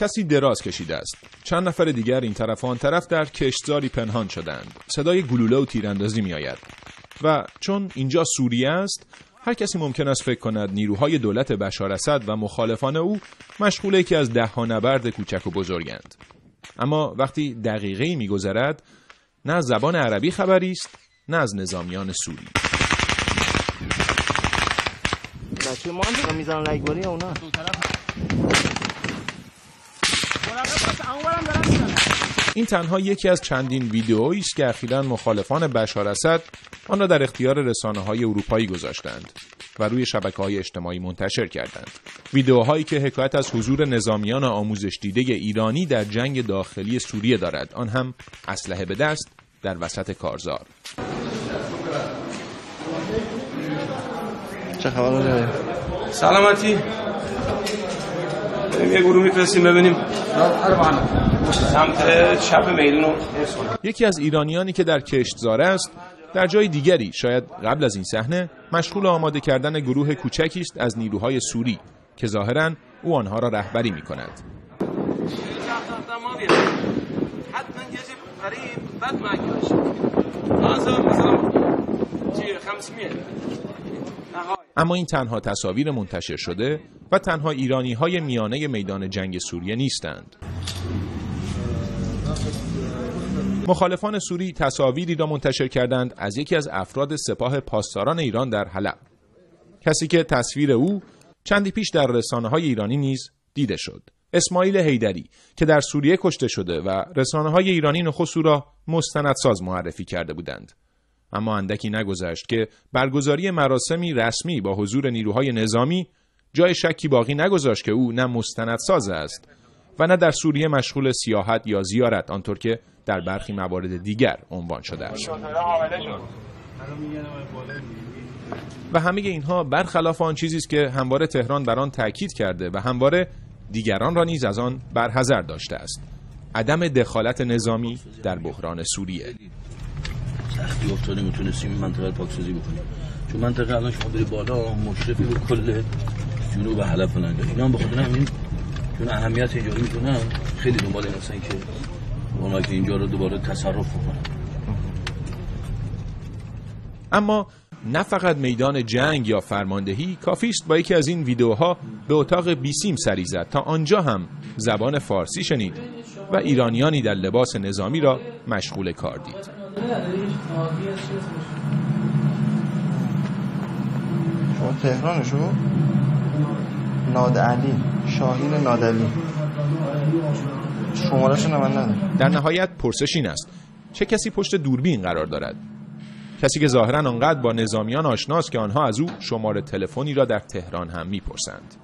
کسی دراز کشیده است. چند نفر دیگر این طرف و آن طرف در کشتزاری پنهان شدند. صدای گلوله و تیراندازی می آید. و چون اینجا سوریه است، هر کسی ممکن است فکر کند نیروهای دولت بشار اسد و مخالفان او مشغول یکی از ده‌ها نبرد کوچک و بزرگند. اما وقتی دقیقه‌ای می‌گذرد، نه از زبان عربی خبری است، نه از نظامیان سوری. بچه ما هم میزنن لگواری یا اونا؟ این تنها یکی از چندین ویدئویی است که اخیراً مخالفان بشار اسد آن را در اختیار رسانه‌های اروپایی گذاشتند و روی شبکه‌های اجتماعی منتشر کردند. ویدئوهایی که حکایت از حضور نظامیان آموزش دیده ایرانی در جنگ داخلی سوریه دارد، آن هم اسلحه به دست در وسط کارزار. چه خبره؟ سلامتی. یه گروه میفرستیم ببینیم سمت چپ میدونو. یکی از ایرانیانی که در کشتزار است، در جای دیگری شاید قبل از این صحنه مشغول آماده کردن گروه کوچکی است از نیروهای سوری که ظاهراً او آنها را رهبری می‌کند. اما این تنها تصاویر منتشر شده و تنها ایرانی‌های میانه میدان جنگ سوریه نیستند. مخالفان سوری تصاویری را منتشر کردند از یکی از افراد سپاه پاسداران ایران در حلب. کسی که تصویر او چندی پیش در رسانه‌های ایرانی نیز دیده شد. اسماعیل حیدری که در سوریه کشته شده و رسانه‌های ایرانی نخست او را مستندساز معرفی کرده بودند. اما اندکی نگذشت که برگزاری مراسمی رسمی با حضور نیروهای نظامی جای شکی باقی نگذاشت که او نه مستندساز است و نه در سوریه مشغول سیاحت یا زیارت، آنطور که در برخی موارد دیگر عنوان شده است. و همه اینها برخلاف آن چیزی است که همواره تهران بر آن تاکید کرده و همواره دیگران را نیز از آن برحذر داشته است: عدم دخالت نظامی در بحران سوریه. سختی افتاده میتونستیم این منطقه رو پاکسازی بکنیم، چون منطقه الان شما بری بالا مشرفی به کل جنوب حلب فلان اینا هم به خاطر همین چون اهمیت اینجا میدونن خیلی دنبال این هستن که اونا که اینجا رو دوباره تصرف بکنن. اما نه فقط میدان جنگ یا فرماندهی کافی است با یکی از این ویدیوها به اتاق بیسیم سری زد تا آنجا هم زبان فارسی شنید و ایرانیانی در لباس نظامی را مشغول کار دید. شما تهرانشو؟ نادعلی، شاهین نادعلی. شماره‌شو من ندارم. در نهایت پرسش این است: چه کسی پشت دوربین قرار دارد؟ کسی که ظاهراً آنقدر با نظامیان آشناست که آنها از او شماره تلفنی را در تهران هم میپرسند.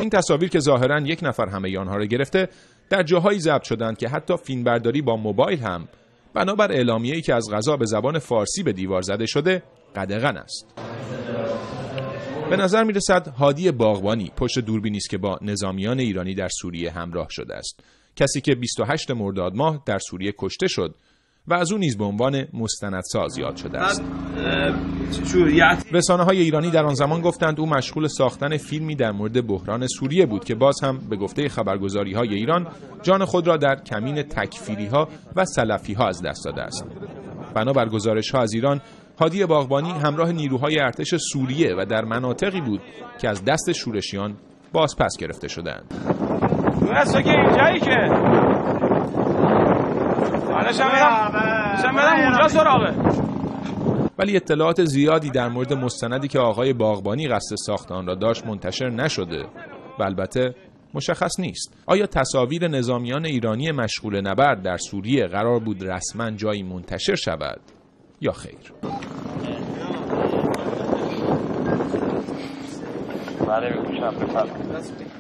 این تصاویر که ظاهراً یک نفر همه آنها را گرفته در جاهایی ضبط شدند که حتی فیلمبرداری با موبایل هم بنابر اعلامیه‌ای که از قضا به زبان فارسی به دیوار زده شده قدغن است. به نظر می‌رسد هادی باغبانی پشت دوربینی است که با نظامیان ایرانی در سوریه همراه شده است. کسی که 28 مرداد ماه در سوریه کشته شد و از او نیز به عنوان مستندساز یاد شده است. رسانه‌های ایرانی در آن زمان گفتند او مشغول ساختن فیلمی در مورد بحران سوریه بود که باز هم به گفته خبرگزاری‌های ایران جان خود را در کمین تکفیری‌ها و سلفی‌ها از دست داده است. بنابر گزارش‌ها از ایران، هادی باغبانی همراه نیروهای ارتش سوریه و در مناطقی بود که از دست شورشیان بازپس گرفته شدند. تو که اینجایی که شما برم اونجا سراغه. ولی اطلاعات زیادی در مورد مستندی که آقای باغبانی قصد ساخت آن را داشت منتشر نشده و البته مشخص نیست آیا تصاویر نظامیان ایرانی مشغول نبرد در سوریه قرار بود رسما جایی منتشر شود یا خیر. بله میگوشم بفرمایید.